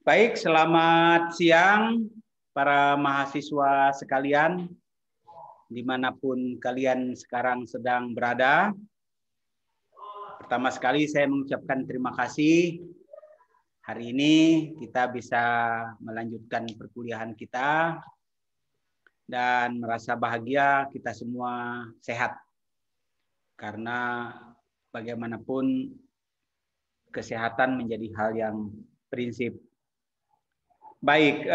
Baik, selamat siang para mahasiswa sekalian, dimanapun kalian sekarang sedang berada. Pertama sekali saya mengucapkan terima kasih. Hari ini kita bisa melanjutkan perkuliahan kita dan merasa bahagia kita semua sehat. Karena bagaimanapun kesehatan menjadi hal yang prinsip. Baik,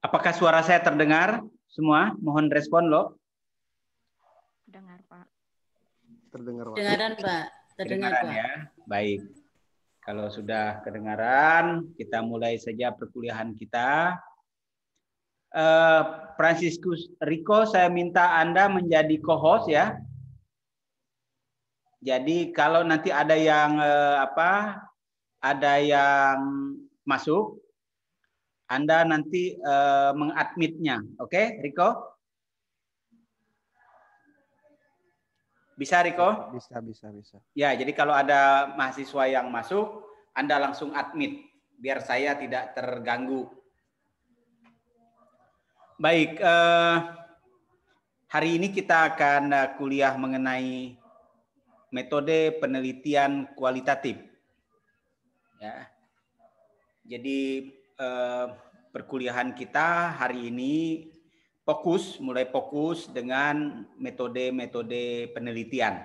apakah suara saya terdengar semua? Mohon respon loh. Dengar, Pak. Terdengar, Pak. Kedengaran, Pak. Terdengar, Kedengaran Pak. ya. Baik. Kalau sudah kedengaran, kita mulai saja perkuliahan kita. Franciscus Rico, saya minta Anda menjadi co-host ya. Jadi kalau nanti ada yang ada yang masuk, Anda nanti mengadmitnya. Oke, Rico? Bisa, Rico? Bisa. Ya, jadi kalau ada mahasiswa yang masuk, Anda langsung admit, biar saya tidak terganggu. Baik, hari ini kita akan kuliah mengenai metode penelitian kualitatif. Ya. Jadi perkuliahan kita hari ini mulai fokus dengan metode-metode penelitian.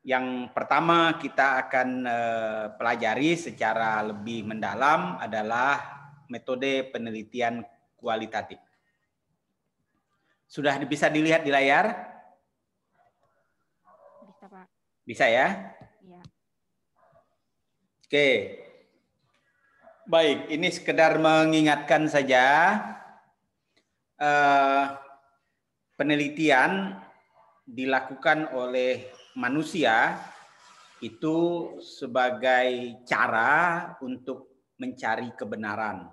Yang pertama kita akan pelajari secara lebih mendalam adalah metode penelitian kualitatif. Sudah bisa dilihat di layar? Bisa, Pak. Bisa ya? Iya. Oke. Baik, ini sekedar mengingatkan saja. Penelitian dilakukan oleh manusia itu sebagai cara untuk mencari kebenaran,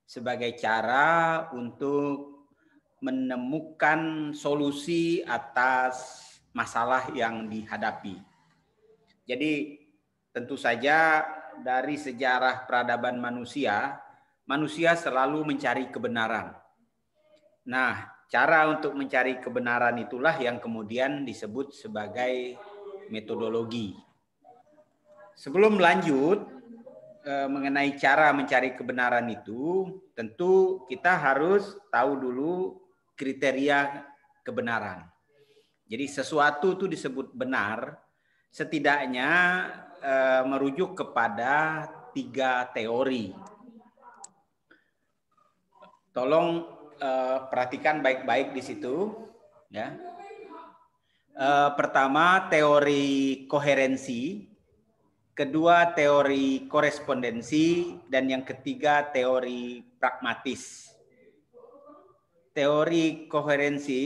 sebagai cara untuk menemukan solusi atas masalah yang dihadapi. Jadi tentu saja dari sejarah peradaban manusia, manusia selalu mencari kebenaran. Nah, cara untuk mencari kebenaran itulah yang kemudian disebut sebagai metodologi. Sebelum lanjut mengenai cara mencari kebenaran itu, tentu kita harus tahu dulu kriteria kebenaran. Jadi sesuatu itu disebut benar, setidaknya merujuk kepada 3 teori. Tolong perhatikan baik-baik di situ, ya. Pertama teori koherensi, kedua teori korespondensi, dan yang ketiga teori pragmatis. Teori koherensi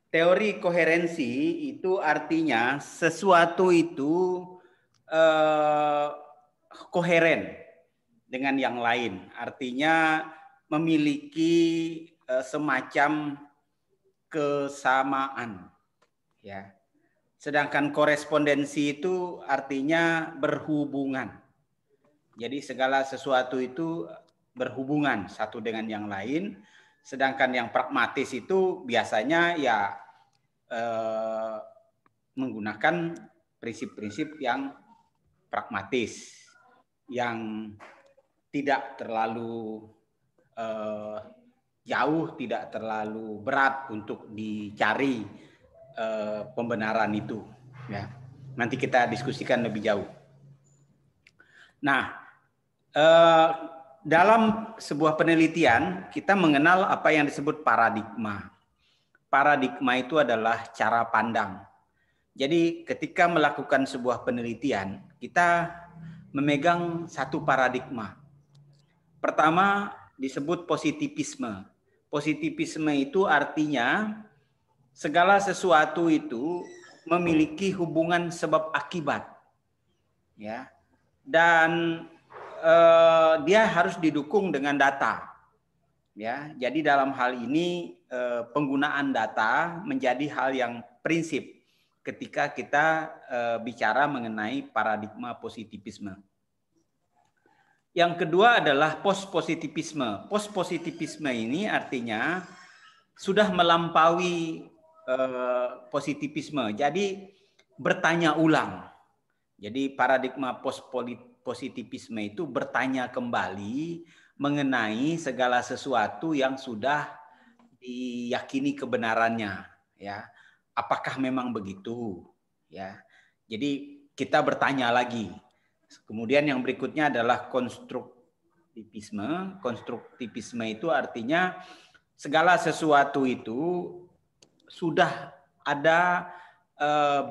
teori koherensi itu artinya sesuatu itu koheren dengan yang lain. Artinya memiliki semacam kesamaan. Ya. Sedangkan korespondensi itu artinya berhubungan. Jadi segala sesuatu itu berhubungan satu dengan yang lain. Sedangkan yang pragmatis itu biasanya ya menggunakan prinsip-prinsip yang pragmatis, yang tidak terlalu jauh, tidak terlalu berat untuk dicari pembenaran itu. Ya. Nanti kita diskusikan lebih jauh. Nah, dalam sebuah penelitian kita mengenal apa yang disebut paradigma. Paradigma itu adalah cara pandang. Jadi ketika melakukan sebuah penelitian, kita memegang satu paradigma. Pertama disebut positivisme. Positivisme itu artinya segala sesuatu itu memiliki hubungan sebab akibat, ya, dan dia harus didukung dengan data, ya. Jadi dalam hal ini penggunaan data menjadi hal yang prinsip ketika kita bicara mengenai paradigma positivisme. Yang kedua adalah post-positivisme. Post-positivisme ini artinya sudah melampaui positivisme. Jadi bertanya ulang. Jadi paradigma post-positivisme itu bertanya kembali mengenai segala sesuatu yang sudah diyakini kebenarannya, ya. Apakah memang begitu, ya. Jadi kita bertanya lagi. Kemudian yang berikutnya adalah konstruktivisme. Konstruktivisme itu artinya segala sesuatu itu sudah ada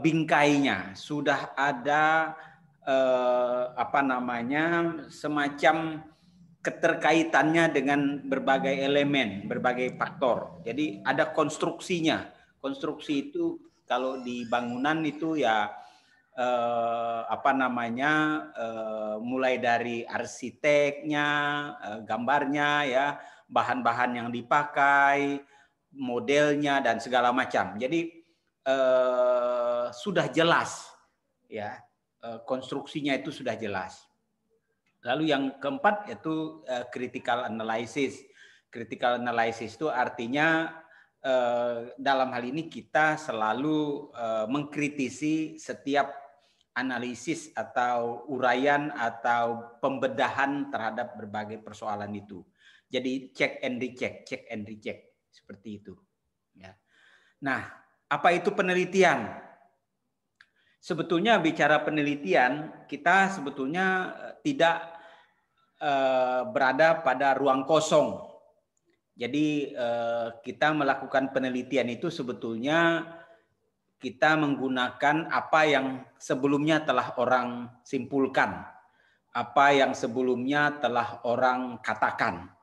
bingkainya, sudah ada semacam keterkaitannya dengan berbagai elemen, berbagai faktor. Jadi ada konstruksinya. Konstruksi itu kalau di bangunan itu ya mulai dari arsiteknya, gambarnya, ya, bahan-bahan yang dipakai, modelnya dan segala macam. Jadi sudah jelas, ya, konstruksinya itu sudah jelas. Lalu yang keempat yaitu critical analysis. Critical analysis itu artinya dalam hal ini kita selalu mengkritisi setiap analisis atau uraian atau pembedahan terhadap berbagai persoalan itu. Jadi check and recheck seperti itu. Ya. Nah, apa itu penelitian? Sebetulnya bicara penelitian, kita sebetulnya tidak berada pada ruang kosong. Jadi kita melakukan penelitian itu sebetulnya kita menggunakan apa yang sebelumnya telah orang simpulkan, apa yang sebelumnya telah orang katakan.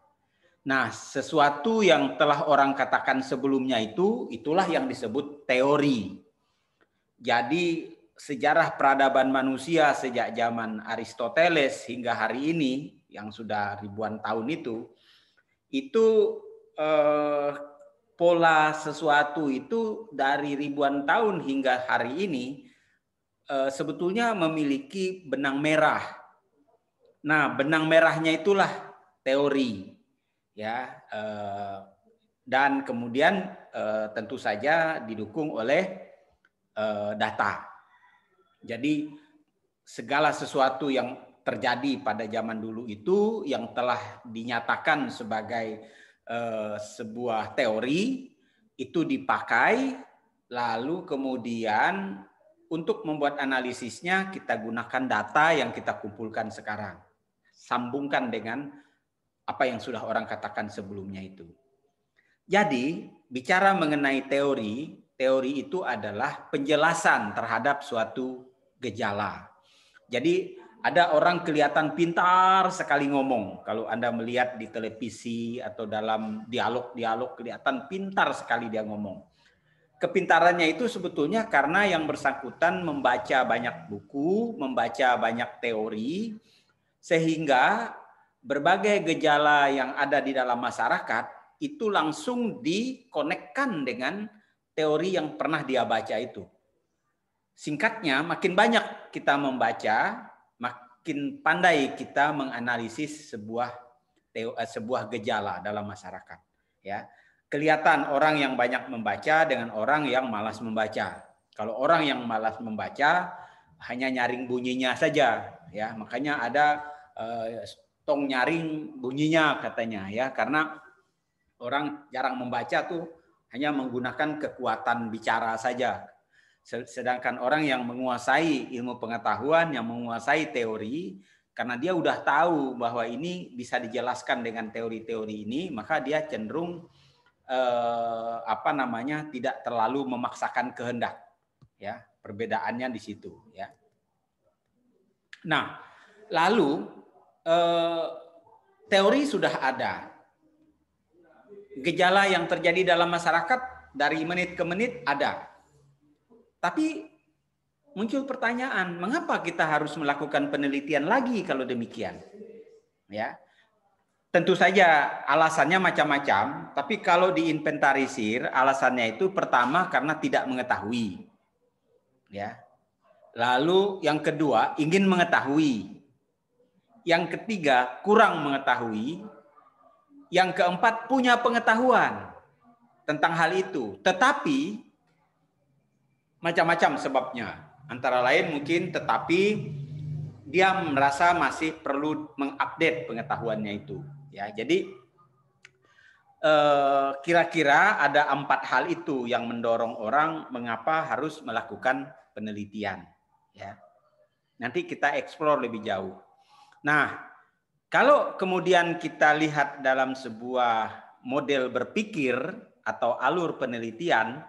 Nah, sesuatu yang telah orang katakan sebelumnya itulah yang disebut teori. Jadi sejarah peradaban manusia sejak zaman Aristoteles hingga hari ini yang sudah ribuan tahun itu pola sesuatu itu dari ribuan tahun hingga hari ini sebetulnya memiliki benang merah. Nah, benang merahnya itulah teori, ya, dan kemudian tentu saja didukung oleh data. Jadi segala sesuatu yang terjadi pada zaman dulu itu yang telah dinyatakan sebagai sebuah teori itu dipakai, lalu kemudian untuk membuat analisisnya kita gunakan data yang kita kumpulkan sekarang, sambungkan dengan apa yang sudah orang katakan sebelumnya itu. Jadi bicara mengenai teori itu adalah penjelasan terhadap suatu gejala. Jadi ada orang kelihatan pintar sekali ngomong. Kalau Anda melihat di televisi atau dalam dialog-dialog kelihatan pintar sekali dia ngomong. Kepintarannya itu sebetulnya karena yang bersangkutan membaca banyak buku, membaca banyak teori, sehingga berbagai gejala yang ada di dalam masyarakat itu langsung dikonekkan dengan teori yang pernah dia baca itu. Singkatnya, makin banyak kita membaca, makin pandai kita menganalisis sebuah gejala dalam masyarakat. Ya, kelihatan orang yang banyak membaca dengan orang yang malas membaca. Kalau orang yang malas membaca hanya nyaring bunyinya saja, ya, makanya ada tong nyaring bunyinya katanya, ya, karena orang jarang membaca tuh hanya menggunakan kekuatan bicara saja. Sedangkan orang yang menguasai ilmu pengetahuan, yang menguasai teori, karena dia udah tahu bahwa ini bisa dijelaskan dengan teori-teori ini, maka dia cenderung tidak terlalu memaksakan kehendak. Ya, perbedaannya di situ. Ya. Nah, lalu teori sudah ada. Gejala yang terjadi dalam masyarakat dari menit ke menit ada. Tapi muncul pertanyaan, mengapa kita harus melakukan penelitian lagi kalau demikian? Ya. Tentu saja alasannya macam-macam, tapi kalau diinventarisir alasannya itu pertama karena tidak mengetahui. Ya. Lalu yang kedua ingin mengetahui. Yang ketiga kurang mengetahui. Yang keempat punya pengetahuan tentang hal itu, tetapi macam-macam sebabnya. Antara lain mungkin tetapi dia merasa masih perlu mengupdate pengetahuannya itu. Ya, jadi kira-kira ada 4 hal itu yang mendorong orang mengapa harus melakukan penelitian. Ya, nanti kita eksplor lebih jauh. Nah, kalau kemudian kita lihat dalam sebuah model berpikir atau alur penelitian,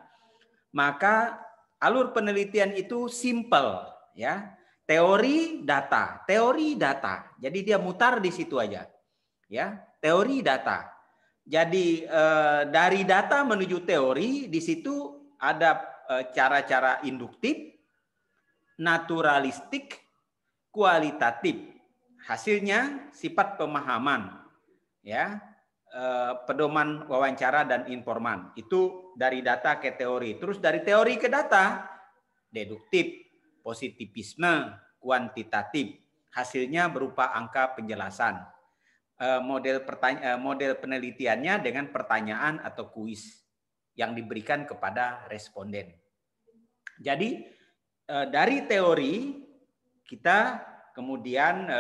maka alur penelitian itu simple, ya. Teori, data, teori, data. Jadi dia mutar di situ aja. Ya, teori, data. Jadi dari data menuju teori, di situ ada cara-cara induktif, naturalistik, kualitatif. Hasilnya sifat pemahaman, ya, pedoman wawancara dan informan. Itu dari data ke teori. Terus dari teori ke data, deduktif, positivisme, kuantitatif. Hasilnya berupa angka penjelasan. Model penelitiannya dengan pertanyaan atau kuis yang diberikan kepada responden. Jadi dari teori kita kemudian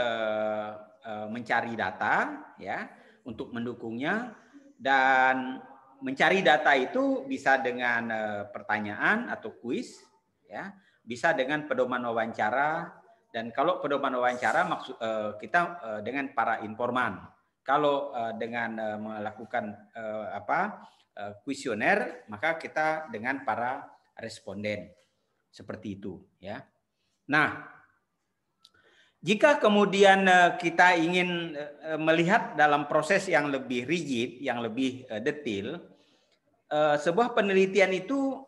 mencari data, ya, untuk mendukungnya, dan mencari data itu bisa dengan pertanyaan atau kuis, ya, bisa dengan pedoman wawancara, dan kalau pedoman wawancara maksud kita dengan para informan. Kalau dengan melakukan kuesioner, maka kita dengan para responden. Seperti itu, ya. Nah, jika kemudian kita ingin melihat dalam proses yang lebih rigid, yang lebih detail, sebuah penelitian itu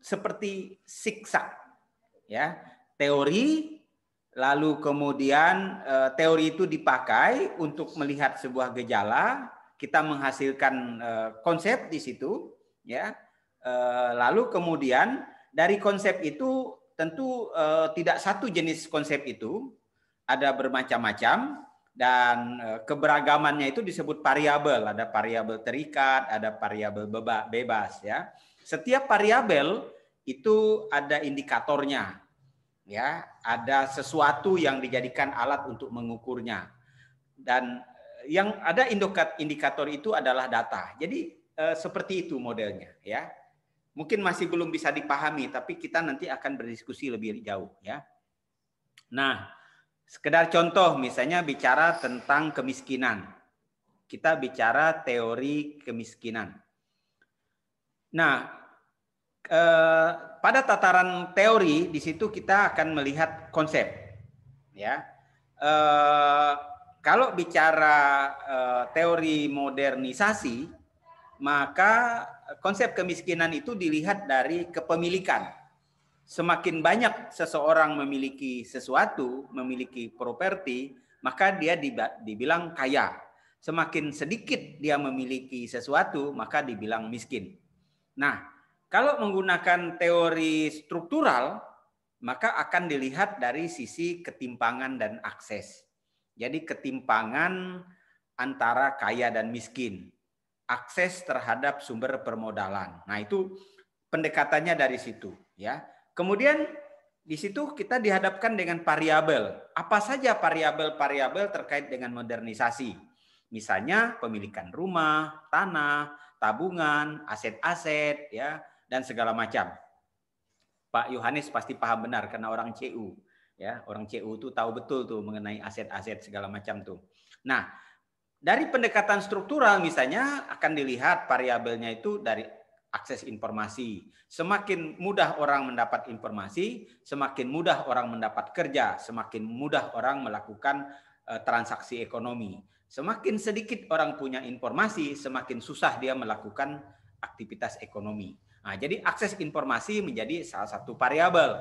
seperti siksa, ya. Teori, lalu kemudian teori itu dipakai untuk melihat sebuah gejala, kita menghasilkan konsep di situ, ya. Lalu kemudian dari konsep itu tentu tidak satu jenis konsep itu, ada bermacam-macam, dan keberagamannya itu disebut variabel. Ada variabel terikat, ada variabel bebas, ya. Setiap variabel itu ada indikatornya, ya, ada sesuatu yang dijadikan alat untuk mengukurnya, dan yang ada indikator itu adalah data. Jadi seperti itu modelnya, ya. Mungkin masih belum bisa dipahami, tapi kita nanti akan berdiskusi lebih jauh, ya. Nah, sekedar contoh, misalnya bicara tentang kemiskinan. Kita bicara teori kemiskinan. Nah, pada tataran teori di situ kita akan melihat konsep, ya. Kalau bicara teori modernisasi, maka konsep kemiskinan itu dilihat dari kepemilikan. Semakin banyak seseorang memiliki sesuatu, memiliki properti, maka dia dibilang kaya. Semakin sedikit dia memiliki sesuatu, maka dibilang miskin. Nah, kalau menggunakan teori struktural, maka akan dilihat dari sisi ketimpangan dan akses. Jadi ketimpangan antara kaya dan miskin. Akses terhadap sumber permodalan. Nah, itu pendekatannya dari situ, ya. Kemudian di situ kita dihadapkan dengan variabel. Apa saja variabel-variabel terkait dengan modernisasi? Misalnya pemilikan rumah, tanah, tabungan, aset-aset, ya, dan segala macam. Pak Yohanes pasti paham benar karena orang CU, ya. Orang CU itu tahu betul tuh mengenai aset-aset segala macam tuh. Nah, dari pendekatan struktural misalnya akan dilihat variabelnya itu dari akses informasi. Semakin mudah orang mendapat informasi, semakin mudah orang mendapat kerja, semakin mudah orang melakukan transaksi ekonomi. Semakin sedikit orang punya informasi, semakin susah dia melakukan aktivitas ekonomi. Nah, jadi akses informasi menjadi salah satu variabel.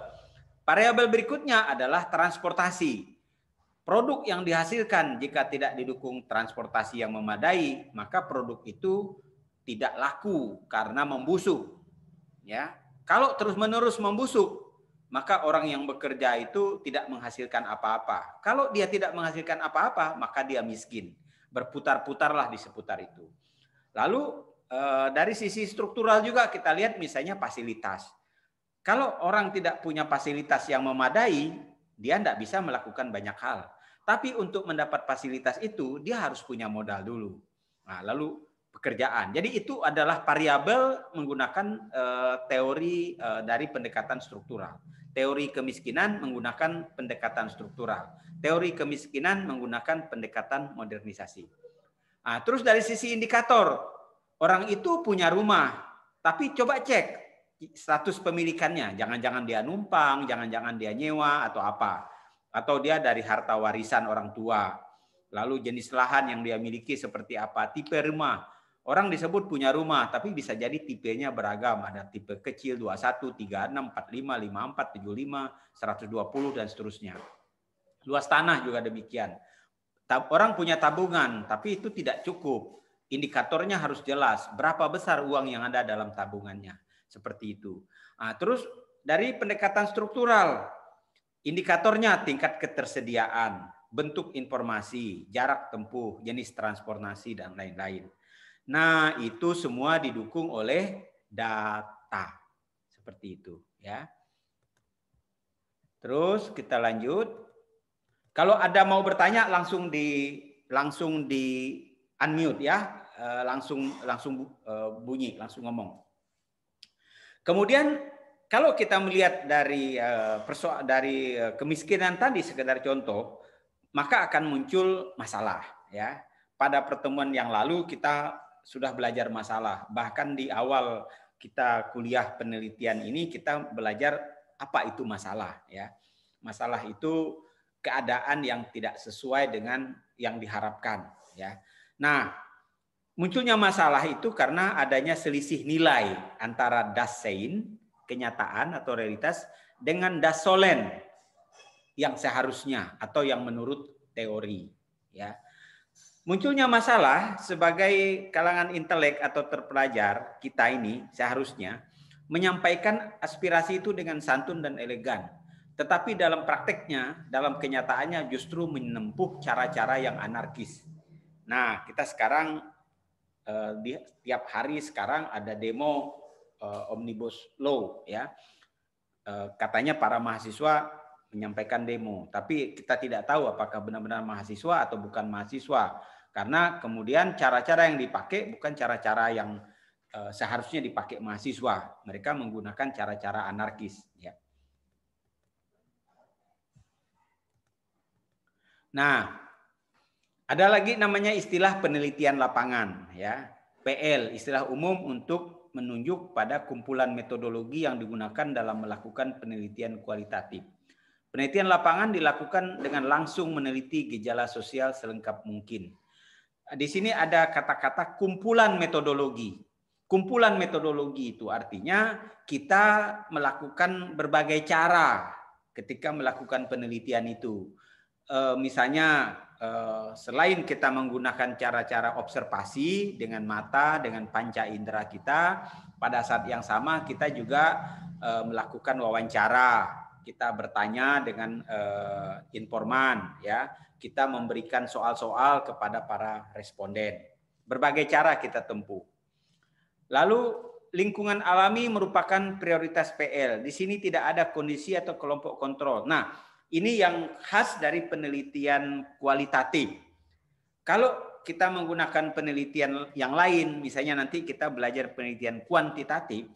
Variabel berikutnya adalah transportasi. Produk yang dihasilkan jika tidak didukung transportasi yang memadai, maka produk itu tidak laku karena membusuk. Ya, kalau terus-menerus membusuk, maka orang yang bekerja itu tidak menghasilkan apa-apa. Kalau dia tidak menghasilkan apa-apa, maka dia miskin. Berputar-putarlah di seputar itu. Lalu dari sisi struktural juga kita lihat misalnya fasilitas. Kalau orang tidak punya fasilitas yang memadai, dia tidak bisa melakukan banyak hal. Tapi untuk mendapat fasilitas itu, dia harus punya modal dulu. Nah, lalu pekerjaan. Jadi itu adalah variabel menggunakan teori dari pendekatan struktural. Teori kemiskinan menggunakan pendekatan struktural. Teori kemiskinan menggunakan pendekatan modernisasi. Nah, terus dari sisi indikator, orang itu punya rumah, tapi coba cek status pemilikannya. Jangan-jangan dia numpang, jangan-jangan dia nyewa atau apa. Atau dia dari harta warisan orang tua. Lalu jenis lahan yang dia miliki seperti apa, tipe rumah. Orang disebut punya rumah, tapi bisa jadi tipenya beragam. Ada tipe kecil 21, 36, 45, 54, 75, 120 dan seterusnya. Luas tanah juga demikian. Orang punya tabungan, tapi itu tidak cukup. Indikatornya harus jelas. Berapa besar uang yang ada dalam tabungannya. Seperti itu. Nah, terus dari pendekatan struktural, indikatornya tingkat ketersediaan, bentuk informasi, jarak tempuh, jenis transportasi, dan lain-lain. Nah, itu semua didukung oleh data. Seperti itu. Ya. Terus kita lanjut. Kalau ada mau bertanya langsung di unmute ya, langsung bunyi, langsung ngomong. Kemudian kalau kita melihat dari kemiskinan tadi sekedar contoh, maka akan muncul masalah ya. Pada pertemuan yang lalu kita sudah belajar masalah. Bahkan di awal kita kuliah penelitian ini kita belajar apa itu masalah ya. Masalah itu keadaan yang tidak sesuai dengan yang diharapkan ya. Nah, munculnya masalah itu karena adanya selisih nilai antara das sein, kenyataan atau realitas, dengan das sollen yang seharusnya atau yang menurut teori. Ya. Munculnya masalah sebagai kalangan intelek atau terpelajar kita ini seharusnya menyampaikan aspirasi itu dengan santun dan elegan. Tetapi dalam prakteknya, dalam kenyataannya justru menempuh cara-cara yang anarkis. Nah, kita sekarang tiap hari sekarang ada demo Omnibus Law ya. Katanya para mahasiswa menyampaikan demo, tapi kita tidak tahu apakah benar-benar mahasiswa atau bukan mahasiswa. Karena kemudian cara-cara yang dipakai bukan cara-cara yang seharusnya dipakai mahasiswa. Mereka menggunakan cara-cara anarkis ya. Nah, ada lagi namanya istilah penelitian lapangan ya. PL, istilah umum untuk menunjuk pada kumpulan metodologi yang digunakan dalam melakukan penelitian kualitatif. Penelitian lapangan dilakukan dengan langsung meneliti gejala sosial selengkap mungkin. Di sini ada kata-kata kumpulan metodologi. Kumpulan metodologi itu artinya kita melakukan berbagai cara ketika melakukan penelitian itu. Misalnya selain kita menggunakan cara-cara observasi dengan mata, dengan panca indera kita, pada saat yang sama kita juga melakukan wawancara, kita bertanya dengan informan, ya, kita memberikan soal-soal kepada para responden. Berbagai cara kita tempuh. Lalu lingkungan alami merupakan prioritas PL. Di sini tidak ada kondisi atau kelompok kontrol. Nah, ini yang khas dari penelitian kualitatif. Kalau kita menggunakan penelitian yang lain, misalnya nanti kita belajar penelitian kuantitatif,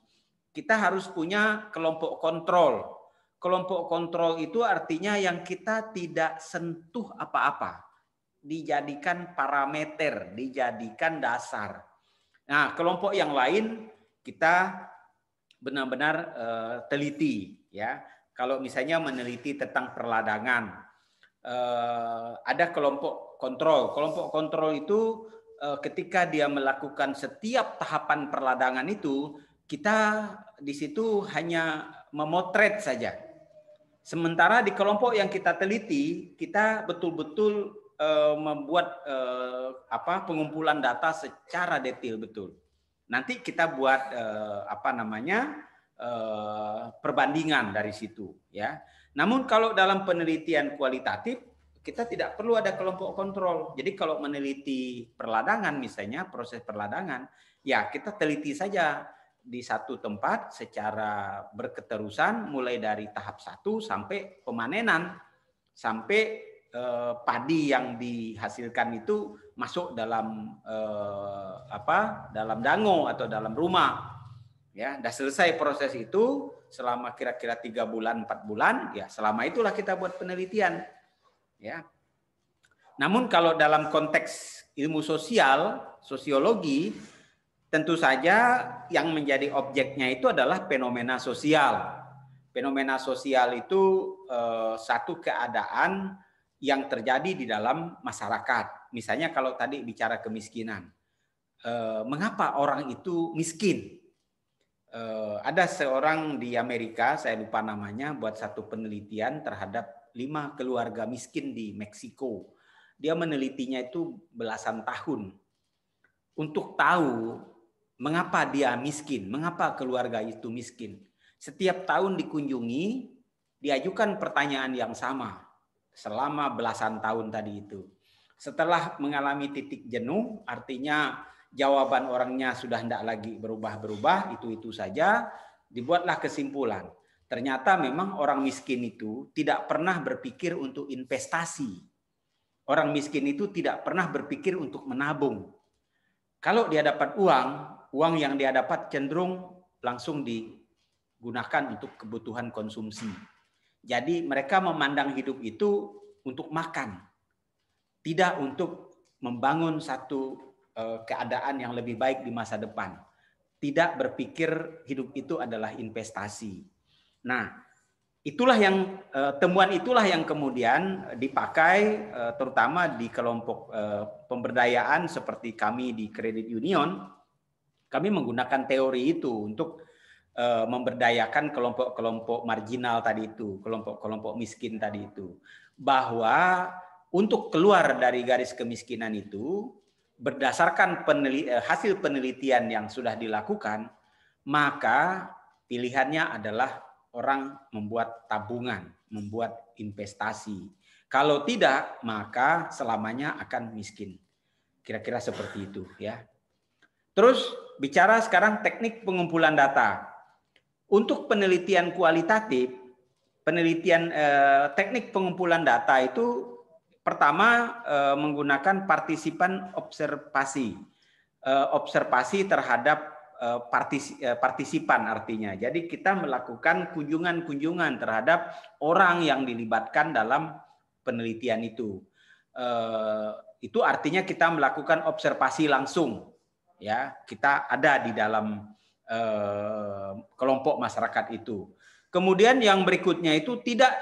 kita harus punya kelompok kontrol. Kelompok kontrol itu artinya yang kita tidak sentuh apa-apa. Dijadikan parameter, dijadikan dasar. Nah, kelompok yang lain kita benar-benar teliti, ya. Kalau misalnya meneliti tentang perladangan, ada kelompok kontrol. Kelompok kontrol itu ketika dia melakukan setiap tahapan perladangan itu, kita di situ hanya memotret saja. Sementara di kelompok yang kita teliti, kita betul-betul membuat pengumpulan data secara detail betul. Nanti kita buat perbandingan dari situ, ya. Namun kalau dalam penelitian kualitatif kita tidak perlu ada kelompok kontrol. Jadi kalau meneliti perladangan misalnya, proses perladangan, ya kita teliti saja di satu tempat secara berketerusan mulai dari tahap 1 sampai pemanenan, sampai padi yang dihasilkan itu masuk dalam dalam dango atau dalam rumah. Ya, dah selesai proses itu selama kira-kira 3 bulan, 4 bulan, ya selama itulah kita buat penelitian. Ya. Namun kalau dalam konteks ilmu sosial, sosiologi, tentu saja yang menjadi objeknya itu adalah fenomena sosial. Fenomena sosial itu satu keadaan yang terjadi di dalam masyarakat. Misalnya kalau tadi bicara kemiskinan, mengapa orang itu miskin? Ada seorang di Amerika, saya lupa namanya, buat satu penelitian terhadap 5 keluarga miskin di Meksiko. Dia menelitinya itu belasan tahun untuk tahu mengapa dia miskin, mengapa keluarga itu miskin. Setiap tahun dikunjungi, diajukan pertanyaan yang sama selama belasan tahun tadi itu. Setelah mengalami titik jenuh, artinya jawaban orangnya sudah tidak lagi berubah-berubah, itu saja, dibuatlah kesimpulan. Ternyata memang orang miskin itu tidak pernah berpikir untuk investasi. Orang miskin itu tidak pernah berpikir untuk menabung. Kalau dia dapat uang yang dia dapat cenderung langsung digunakan untuk kebutuhan konsumsi. Jadi mereka memandang hidup itu untuk makan, tidak untuk membangun satu keadaan yang lebih baik di masa depan. Tidak berpikir hidup itu adalah investasi. Nah, temuan itulah yang kemudian dipakai terutama di kelompok pemberdayaan seperti kami di Credit Union. Kami menggunakan teori itu untuk memberdayakan kelompok-kelompok marginal tadi itu, kelompok-kelompok miskin tadi itu. Bahwa untuk keluar dari garis kemiskinan itu, berdasarkan hasil penelitian yang sudah dilakukan, maka pilihannya adalah orang membuat tabungan, membuat investasi. Kalau tidak, maka selamanya akan miskin. Kira-kira seperti itu, ya. Terus bicara sekarang teknik pengumpulan data. Untuk penelitian kualitatif, teknik pengumpulan data itu pertama menggunakan partisipan observasi. Observasi terhadap partisipan artinya. Jadi kita melakukan kunjungan-kunjungan terhadap orang yang dilibatkan dalam penelitian itu. Itu artinya kita melakukan observasi langsung. Ya, kita ada di dalam kelompok masyarakat itu. Kemudian yang berikutnya itu tidak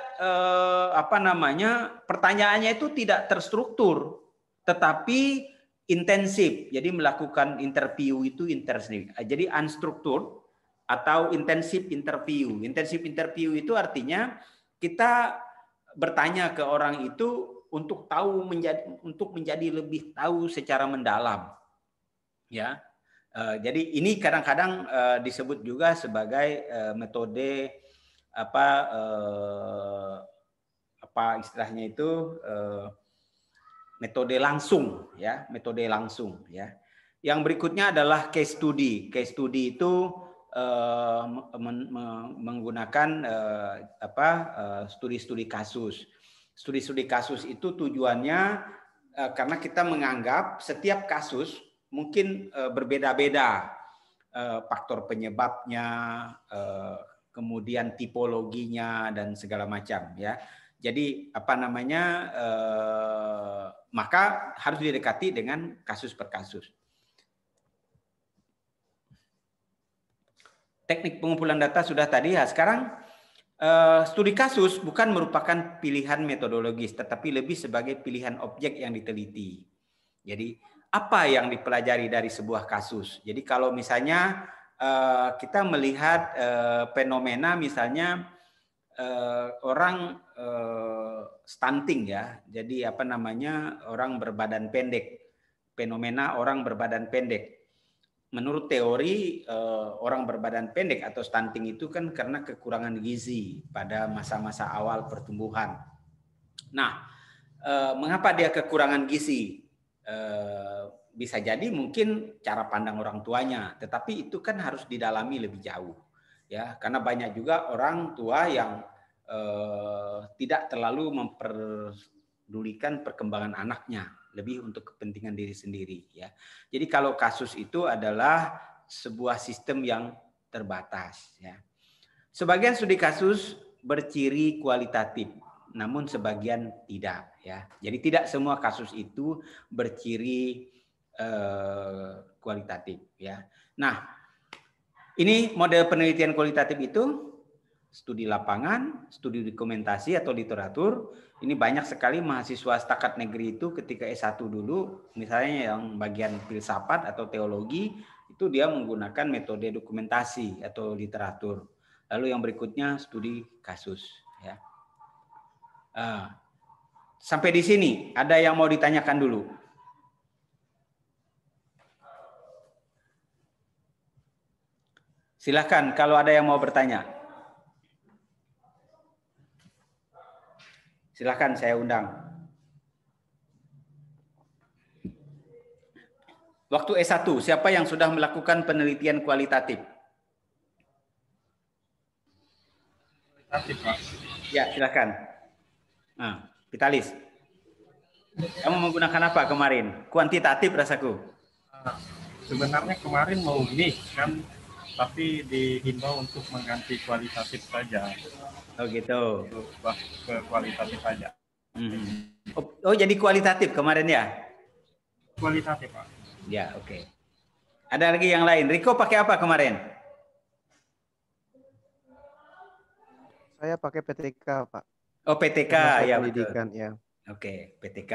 pertanyaannya itu tidak terstruktur, tetapi intensif. Jadi melakukan interview itu intensif. Jadi unstruktur atau intensif interview. Intensif interview itu artinya kita bertanya ke orang itu untuk menjadi lebih tahu secara mendalam. Ya. Jadi ini kadang-kadang disebut juga sebagai metode istilahnya itu metode langsung, ya, metode langsung, ya. Yang berikutnya adalah case study. Case study itu menggunakan studi-studi kasus. Studi-studi kasus itu tujuannya karena kita menganggap setiap kasus mungkin berbeda-beda faktor penyebabnya, kemudian tipologinya dan segala macam, ya. Jadi maka harus didekati dengan kasus per kasus. Teknik pengumpulan data sudah tadi, ya. Sekarang studi kasus bukan merupakan pilihan metodologis, tetapi lebih sebagai pilihan objek yang diteliti. Jadi apa yang dipelajari dari sebuah kasus? Jadi kalau misalnya kita melihat fenomena misalnya orang stunting ya. Jadi apa namanya, orang berbadan pendek. Fenomena orang berbadan pendek. Menurut teori orang berbadan pendek atau stunting itu kan karena kekurangan gizi pada masa-masa awal pertumbuhan. Nah, mengapa dia kekurangan gizi? Bisa jadi mungkin cara pandang orang tuanya, tetapi itu kan harus didalami lebih jauh. Ya, karena banyak juga orang tua yang tidak terlalu memperdulikan perkembangan anaknya, lebih untuk kepentingan diri sendiri. Ya, jadi kalau kasus itu adalah sebuah sistem yang terbatas. Ya, sebagian studi kasus berciri kualitatif, namun sebagian tidak. Ya, jadi tidak semua kasus itu berciri kualitatif. Ya, nah. Ini model penelitian kualitatif itu studi lapangan, studi dokumentasi atau literatur. Ini banyak sekali mahasiswa setakat negeri itu ketika S1 dulu, misalnya yang bagian filsafat atau teologi, itu dia menggunakan metode dokumentasi atau literatur. Lalu yang berikutnya studi kasus. Ya. Sampai di sini, ada yang mau ditanyakan dulu? Silakan kalau ada yang mau bertanya. Silakan saya undang. Waktu S1, siapa yang sudah melakukan penelitian kualitatif? Kualitatif, Pak. Ya, silakan. Nah, Vitalis. Kamu menggunakan apa kemarin? Kuantitatif rasaku. Sebenarnya kemarin mau mix kan, tapi dihimbau untuk mengganti kualitatif saja. Oh gitu. Ke kualitatif saja. Oh jadi kualitatif kemarin ya? Kualitatif, Pak. Ya, oke. Ada lagi yang lain. Riko pakai apa kemarin? Saya pakai PTK, Pak. Oh, PTK ya, pendidikan betul. Ya. Oke, PTK.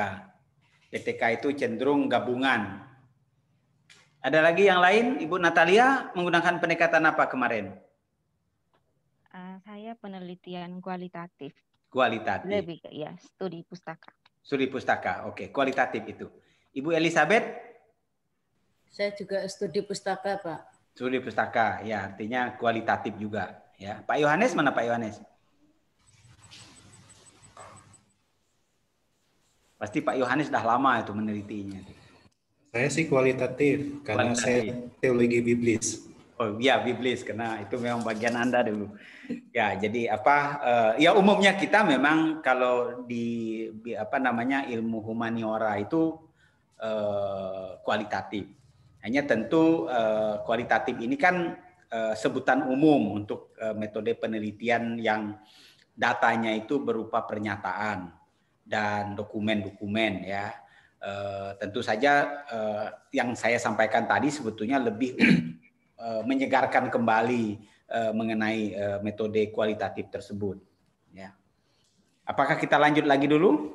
PTK itu cenderung gabungan. Ada lagi yang lain, Ibu Natalia menggunakan pendekatan apa kemarin? Saya penelitian kualitatif. Kualitatif. Lebih ya, studi pustaka. Studi pustaka, oke. Kualitatif itu. Ibu Elizabeth? Saya juga studi pustaka, Pak. Studi pustaka, ya artinya kualitatif juga. Ya, Pak Yohanes mana Pak Yohanes? Pasti Pak Yohanes dah lama itu menelitinya. Saya sih kualitatif karena saya teologi biblis. Oh iya, biblis karena itu memang bagian Anda dulu. Ya, jadi ya umumnya kita memang kalau di apa namanya ilmu humaniora itu kualitatif. Hanya tentu kualitatif ini kan sebutan umum untuk metode penelitian yang datanya itu berupa pernyataan dan dokumen-dokumen ya. Tentu saja yang saya sampaikan tadi sebetulnya lebih menyegarkan kembali mengenai metode kualitatif tersebut. Ya. Apakah kita lanjut lagi dulu?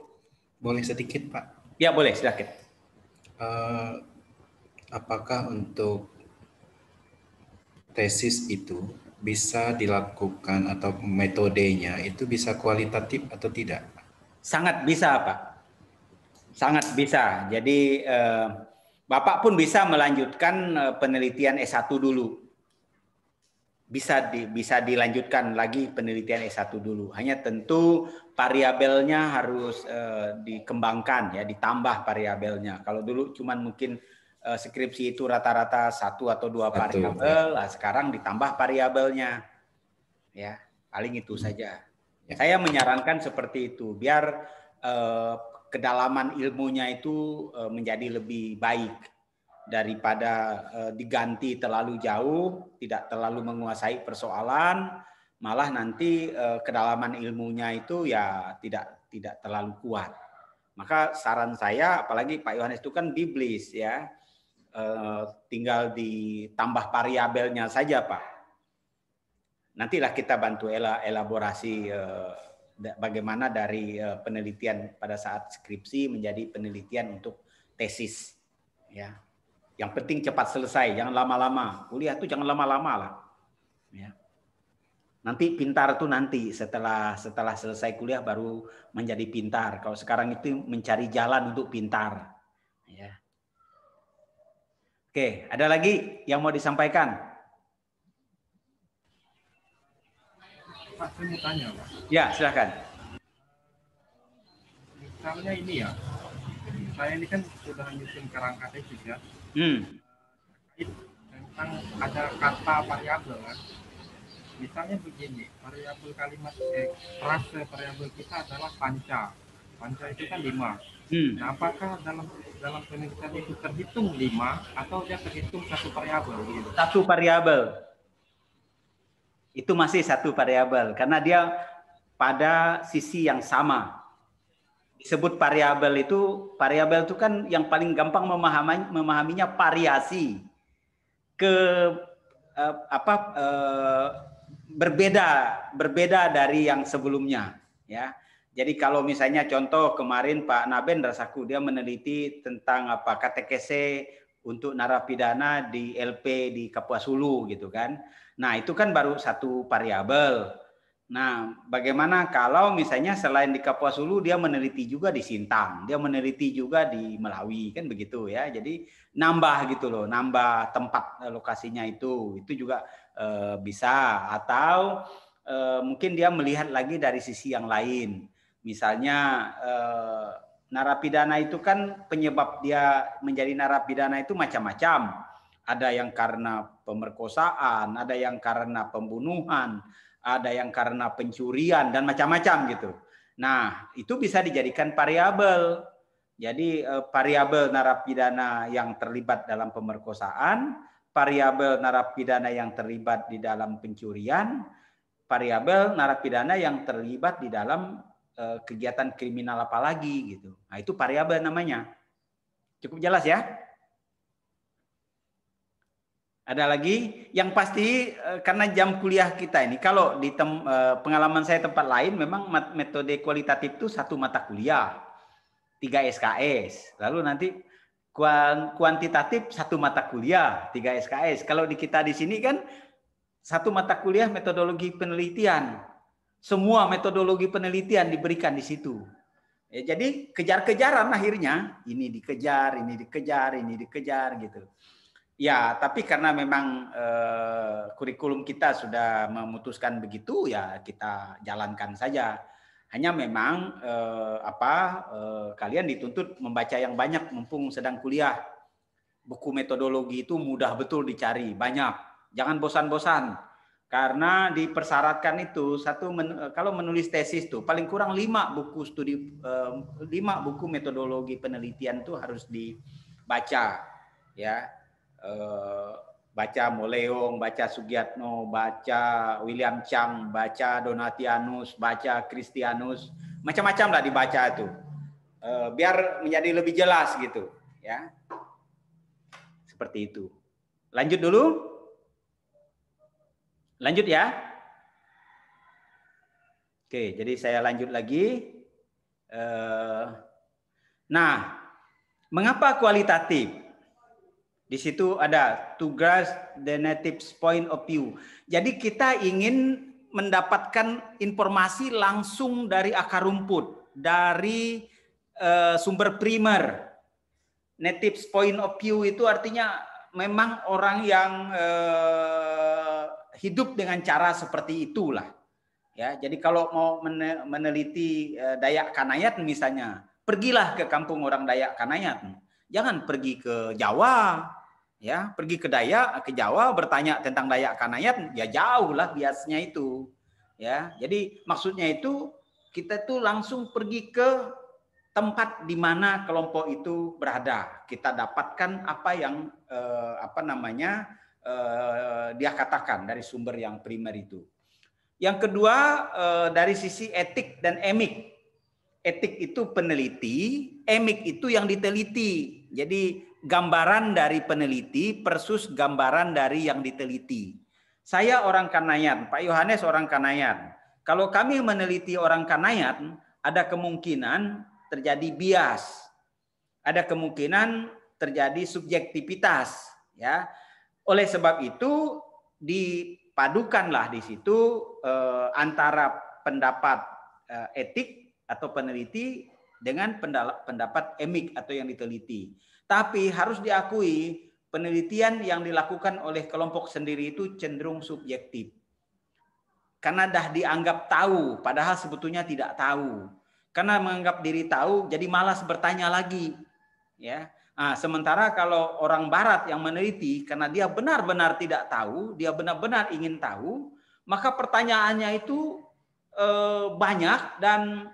Boleh sedikit, Pak? Ya boleh, silakan. Apakah untuk tesis itu bisa dilakukan atau metodenya itu bisa kualitatif atau tidak? Sangat bisa, Pak. Sangat bisa. Jadi Bapak pun bisa melanjutkan penelitian S1 dulu. Bisa dilanjutkan lagi penelitian S1 dulu. Hanya tentu variabelnya harus dikembangkan ya, ditambah variabelnya. Kalau dulu cuman mungkin skripsi itu rata-rata 1 atau 2 variabel, ya. Sekarang ditambah variabelnya. Ya, paling itu saja. Ya. Saya menyarankan seperti itu biar kedalaman ilmunya itu menjadi lebih baik daripada diganti terlalu jauh, tidak terlalu menguasai persoalan, malah nanti kedalaman ilmunya itu ya tidak terlalu kuat. Maka saran saya, apalagi Pak Yohanes itu kan biblis ya, tinggal ditambah variabelnya saja Pak. Nantilah kita bantu elaborasi bagaimana dari penelitian pada saat skripsi menjadi penelitian untuk tesis, ya. Yang penting cepat selesai, jangan lama-lama. Kuliah tuh jangan lama-lama lah. Ya. Nanti pintar tuh nanti setelah selesai kuliah baru menjadi pintar. Kalau sekarang itu mencari jalan untuk pintar. Ya. Oke, ada lagi yang mau disampaikan? Pak, saya mau tanya, Pak. Ya, silakan. Misalnya ini ya, saya ini kan sudah nyusun kerangka tesis ya, terkait tentang ada kata variabel kan. Misalnya begini, variabel kalimat frase variabel kita adalah panca. Panca itu kan 5. Nah, apakah dalam penelitian itu terhitung 5 atau dia terhitung satu variabel gitu? Satu variabel. Itu masih satu variabel karena dia pada sisi yang sama. Disebut variabel itu kan yang paling gampang memahaminya variasi berbeda dari yang sebelumnya, ya. Jadi kalau misalnya contoh kemarin Pak Naben rasaku dia meneliti tentang katekese untuk narapidana di LP di Kapuas Hulu gitu kan. Nah, itu kan baru satu variabel. Nah, bagaimana kalau misalnya selain di Kapuas Hulu dia meneliti juga di Sintang, dia meneliti juga di Melawi kan begitu ya. Jadi nambah gitu loh, nambah tempat lokasinya itu juga bisa, atau mungkin dia melihat lagi dari sisi yang lain. Misalnya narapidana itu kan penyebab dia menjadi narapidana itu macam-macam. Ada yang karena pemerkosaan, ada yang karena pembunuhan, ada yang karena pencurian dan macam-macam gitu. Nah, itu bisa dijadikan variabel. Jadi variabel narapidana yang terlibat dalam pemerkosaan, variabel narapidana yang terlibat di dalam pencurian, variabel narapidana yang terlibat di dalam kegiatan kriminal apa lagi gitu. Nah, itu variabel namanya. Cukup jelas ya? Ada lagi? Yang pasti karena jam kuliah kita ini, kalau di pengalaman saya tempat lain memang metode kualitatif itu satu mata kuliah, 3 SKS. Lalu nanti kuantitatif satu mata kuliah, 3 SKS. Kalau di kita di sini kan satu mata kuliah metodologi penelitian. Semua metodologi penelitian diberikan di situ. Ya, jadi kejar-kejaran akhirnya, ini dikejar, ini dikejar, ini dikejar gitu. Ya, tapi karena memang kurikulum kita sudah memutuskan begitu, ya kita jalankan saja. Hanya memang kalian dituntut membaca yang banyak mumpung sedang kuliah. Buku metodologi itu mudah betul dicari, banyak. Jangan bosan-bosan. Karena dipersyaratkan itu kalau menulis tesis tuh paling kurang 5 buku studi 5 buku metodologi penelitian tuh harus dibaca ya. Baca Moleong, baca Sugiatno, baca William Chang, baca Donatianus, baca Christianus, macam-macam lah dibaca tuh. Biar menjadi lebih jelas gitu ya. Seperti itu. Lanjut dulu. Lanjut ya. Oke, jadi saya lanjut lagi. Nah, mengapa kualitatif? Di situ ada to grasp the native's point of view. Jadi kita ingin mendapatkan informasi langsung dari akar rumput, dari sumber primer. Native's point of view itu artinya memang orang yang hidup dengan cara seperti itulah. Ya, jadi kalau mau meneliti Dayak Kanayat misalnya, pergilah ke kampung orang Dayak Kanayat. Jangan pergi ke Jawa, ya, pergi ke Jawa bertanya tentang Dayak Kanayat, ya jauh lah biasnya itu. Ya, jadi maksudnya itu kita tuh langsung pergi ke tempat di mana kelompok itu berada. Kita dapatkan apa yang dia katakan dari sumber yang primer itu. Yang kedua dari sisi etik dan emik. Etik itu peneliti, emik itu yang diteliti. Jadi gambaran dari peneliti versus gambaran dari yang diteliti. Saya orang Kanayat, Pak Yohanes orang Kanayat. Kalau kami meneliti orang Kanayat, ada kemungkinan terjadi bias. Ada kemungkinan terjadi subjektivitas, ya. Oleh sebab itu dipadukanlah di situ antara pendapat etik atau peneliti dengan pendapat emik atau yang diteliti. Tapi harus diakui penelitian yang dilakukan oleh kelompok sendiri itu cenderung subjektif. Karena dah dianggap tahu, padahal sebetulnya tidak tahu. Karena menganggap diri tahu, jadi malas bertanya lagi. Ya. Nah, sementara kalau orang Barat yang meneliti, karena dia benar-benar tidak tahu, dia benar-benar ingin tahu, maka pertanyaannya itu banyak dan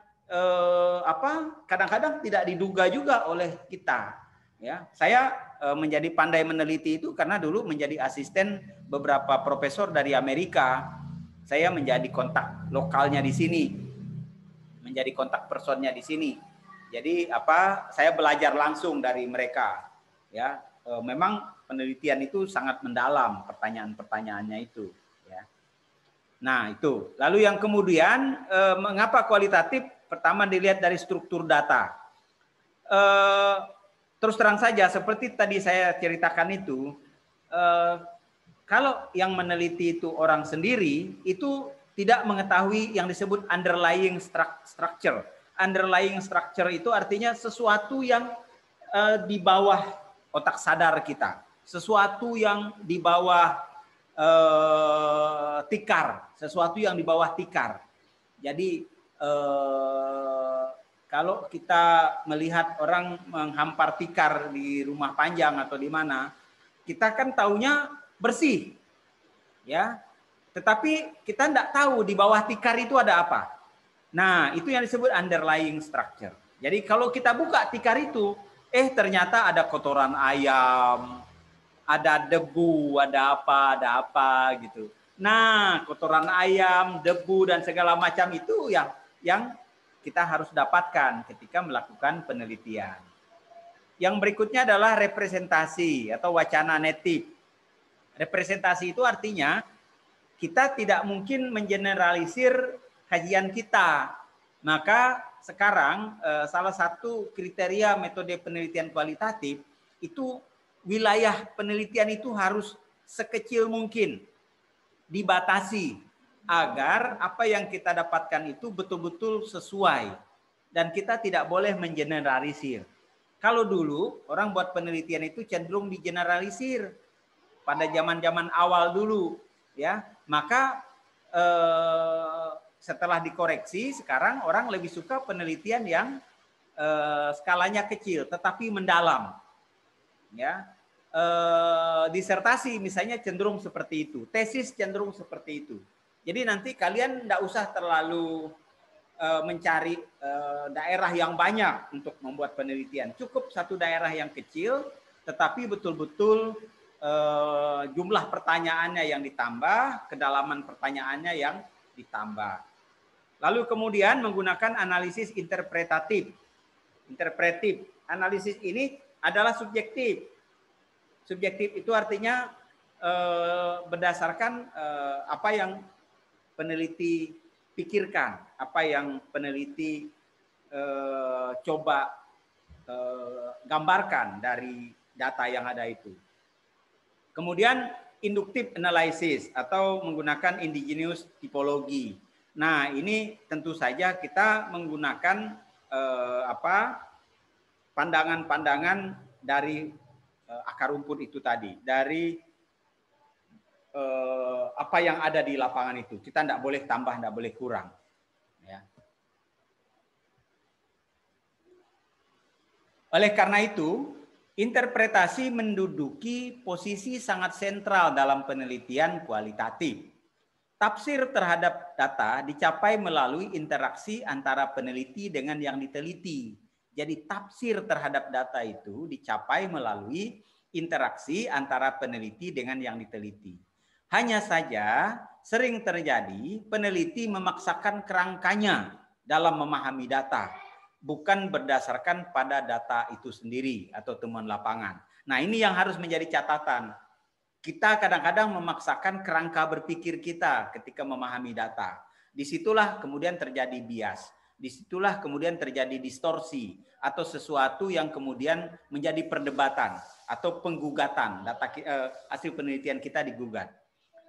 kadang-kadang tidak diduga juga oleh kita. Ya, saya menjadi pandai meneliti itu karena dulu menjadi asisten beberapa profesor dari Amerika. Saya menjadi kontak lokalnya di sini, menjadi kontak personnya di sini. Jadi saya belajar langsung dari mereka. Ya, memang penelitian itu sangat mendalam pertanyaan-pertanyaannya itu. Ya. Nah itu. Lalu yang kemudian mengapa kualitatif? Pertama dilihat dari struktur data. Terus terang saja seperti tadi saya ceritakan itu, kalau yang meneliti itu orang sendiri itu tidak mengetahui yang disebut underlying structure. Underlying structure itu artinya sesuatu yang di bawah otak sadar kita, sesuatu yang di bawah tikar, sesuatu yang di bawah tikar. Jadi kalau kita melihat orang menghampar tikar di rumah panjang atau di mana, kita kan taunya bersih, ya. Tetapi kita tidak tahu di bawah tikar itu ada apa. Nah, itu yang disebut underlying structure. Jadi kalau kita buka tikar itu, ternyata ada kotoran ayam, ada debu, ada apa gitu. Nah, kotoran ayam, debu dan segala macam itu yang kita harus dapatkan ketika melakukan penelitian. Yang berikutnya adalah representasi atau wacana netik. Representasi itu artinya kita tidak mungkin mengeneralisir kajian kita. Maka sekarang salah satu kriteria metode penelitian kualitatif itu wilayah penelitian itu harus sekecil mungkin dibatasi agar apa yang kita dapatkan itu betul-betul sesuai dan kita tidak boleh mengeneralisir. Kalau dulu orang buat penelitian itu cenderung digeneralisir pada zaman-zaman awal dulu, ya. Maka setelah dikoreksi, sekarang orang lebih suka penelitian yang skalanya kecil, tetapi mendalam. Ya, disertasi misalnya cenderung seperti itu, tesis cenderung seperti itu. Jadi nanti kalian tidak usah terlalu mencari daerah yang banyak untuk membuat penelitian. Cukup satu daerah yang kecil, tetapi betul-betul jumlah pertanyaannya yang ditambah, kedalaman pertanyaannya yang ditambah. Lalu kemudian menggunakan analisis interpretatif. Interpretif. Analisis ini adalah subjektif. Subjektif itu artinya berdasarkan apa yang peneliti pikirkan, apa yang peneliti coba gambarkan dari data yang ada itu. Kemudian induktif analysis atau menggunakan indigenous tipologi. Nah, ini tentu saja kita menggunakan pandangan-pandangan dari akar rumput itu tadi, dari apa yang ada di lapangan itu. Kita tidak boleh tambah, tidak boleh kurang. Ya. Oleh karena itu, interpretasi menduduki posisi sangat sentral dalam penelitian kualitatif. Tafsir terhadap data dicapai melalui interaksi antara peneliti dengan yang diteliti. Jadi tafsir terhadap data itu dicapai melalui interaksi antara peneliti dengan yang diteliti. Hanya saja sering terjadi peneliti memaksakan kerangkanya dalam memahami data, bukan berdasarkan pada data itu sendiri atau temuan lapangan. Nah, ini yang harus menjadi catatan. Kita kadang-kadang memaksakan kerangka berpikir kita ketika memahami data. Disitulah kemudian terjadi bias. Disitulah kemudian terjadi distorsi atau sesuatu yang kemudian menjadi perdebatan atau penggugatan. Hasil penelitian kita digugat.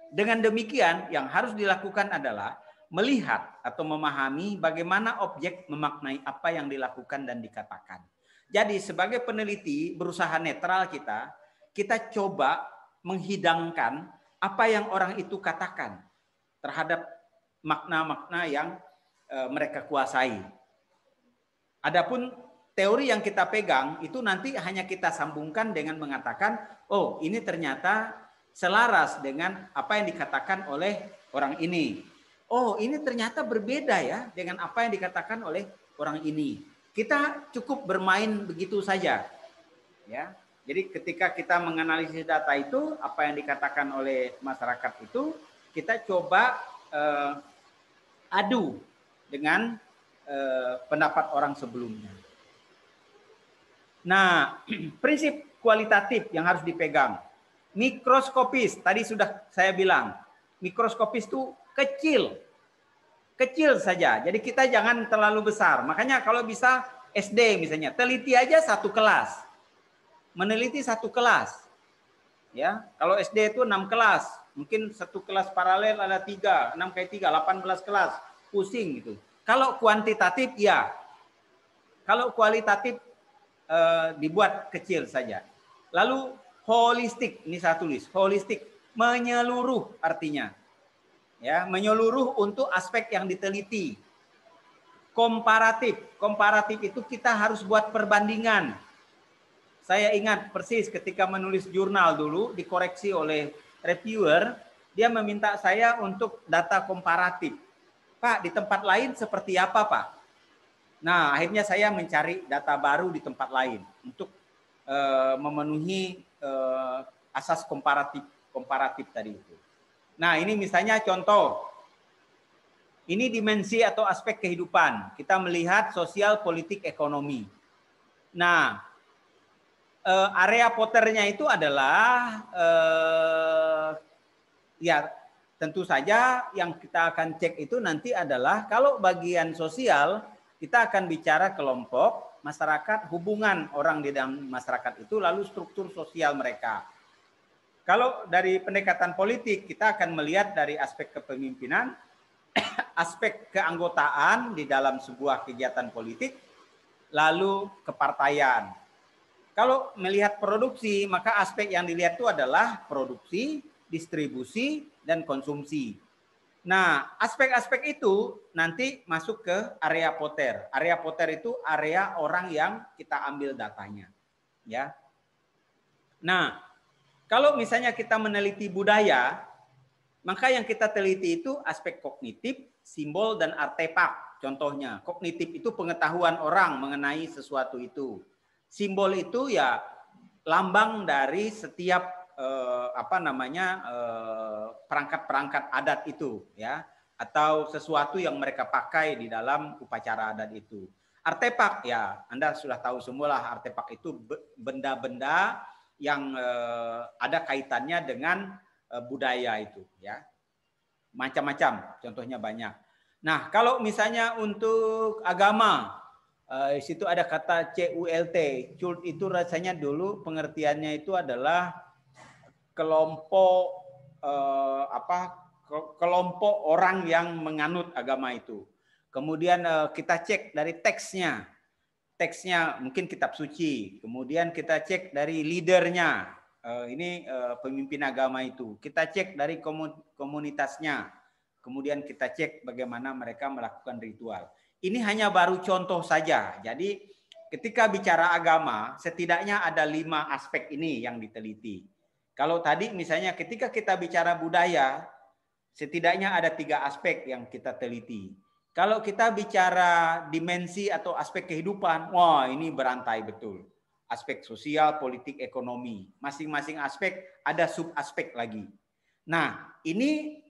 Dengan demikian yang harus dilakukan adalah melihat atau memahami bagaimana objek memaknai apa yang dilakukan dan dikatakan. Jadi sebagai peneliti berusaha netral kita coba menghidangkan apa yang orang itu katakan terhadap makna-makna yang mereka kuasai. Adapun teori yang kita pegang itu nanti hanya kita sambungkan dengan mengatakan, oh ini ternyata selaras dengan apa yang dikatakan oleh orang ini. Oh ini ternyata berbeda ya dengan apa yang dikatakan oleh orang ini. Kita cukup bermain begitu saja. Ya. Jadi ketika kita menganalisis data itu, apa yang dikatakan oleh masyarakat itu, kita coba adu dengan pendapat orang sebelumnya. Nah, prinsip kualitatif yang harus dipegang. Mikroskopis, tadi sudah saya bilang, mikroskopis itu kecil. Kecil saja, jadi kita jangan terlalu besar. Makanya kalau bisa SD misalnya, teliti aja satu kelas. Meneliti satu kelas. Ya, kalau SD itu 6 kelas. Mungkin satu kelas paralel ada 3, 6 kali 3, 18 kelas. Pusing gitu. Kalau kuantitatif ya. Kalau kualitatif dibuat kecil saja. Lalu holistik, ini saya tulis, holistik, menyeluruh artinya. Ya, menyeluruh untuk aspek yang diteliti. Komparatif, komparatif itu kita harus buat perbandingan. Saya ingat persis ketika menulis jurnal dulu dikoreksi oleh reviewer, dia meminta saya untuk data komparatif. Pak, di tempat lain seperti apa, Pak? Nah, akhirnya saya mencari data baru di tempat lain untuk memenuhi asas komparatif tadi itu. Nah, ini misalnya contoh. Ini dimensi atau aspek kehidupan. Kita melihat sosial, politik, ekonomi. Nah, area Potternya itu adalah ya tentu saja yang kita akan cek itu nanti adalah kalau bagian sosial kita akan bicara kelompok, masyarakat, hubungan orang di dalam masyarakat itu, lalu struktur sosial mereka. Kalau dari pendekatan politik kita akan melihat dari aspek kepemimpinan, aspek keanggotaan di dalam sebuah kegiatan politik, lalu kepartaian. Kalau melihat produksi, maka aspek yang dilihat itu adalah produksi, distribusi, dan konsumsi. Nah, aspek-aspek itu nanti masuk ke area Potter. Area Potter itu area orang yang kita ambil datanya. Ya. Nah, kalau misalnya kita meneliti budaya, maka yang kita teliti itu aspek kognitif, simbol, dan artefak. Contohnya, kognitif itu pengetahuan orang mengenai sesuatu itu. Simbol itu ya lambang dari setiap perangkat-perangkat adat itu, ya, atau sesuatu yang mereka pakai di dalam upacara adat itu. Artefak ya, Anda sudah tahu semualah, artefak itu benda-benda yang ada kaitannya dengan budaya itu, ya. Macam-macam, contohnya banyak. Nah, kalau misalnya untuk agama, di situ ada kata CULT. Cult itu rasanya dulu pengertiannya itu adalah kelompok kelompok orang yang menganut agama itu. Kemudian kita cek dari teksnya. Teksnya mungkin kitab suci. Kemudian kita cek dari leadernya. Ini pemimpin agama itu. Kita cek dari komunitasnya. Kemudian kita cek bagaimana mereka melakukan ritual. Ini hanya baru contoh saja. Jadi ketika bicara agama, setidaknya ada 5 aspek ini yang diteliti. Kalau tadi misalnya ketika kita bicara budaya, setidaknya ada 3 aspek yang kita teliti. Kalau kita bicara dimensi atau aspek kehidupan, wah ini berantai betul. Aspek sosial, politik, ekonomi. Masing-masing aspek ada sub-aspek lagi. Nah, ini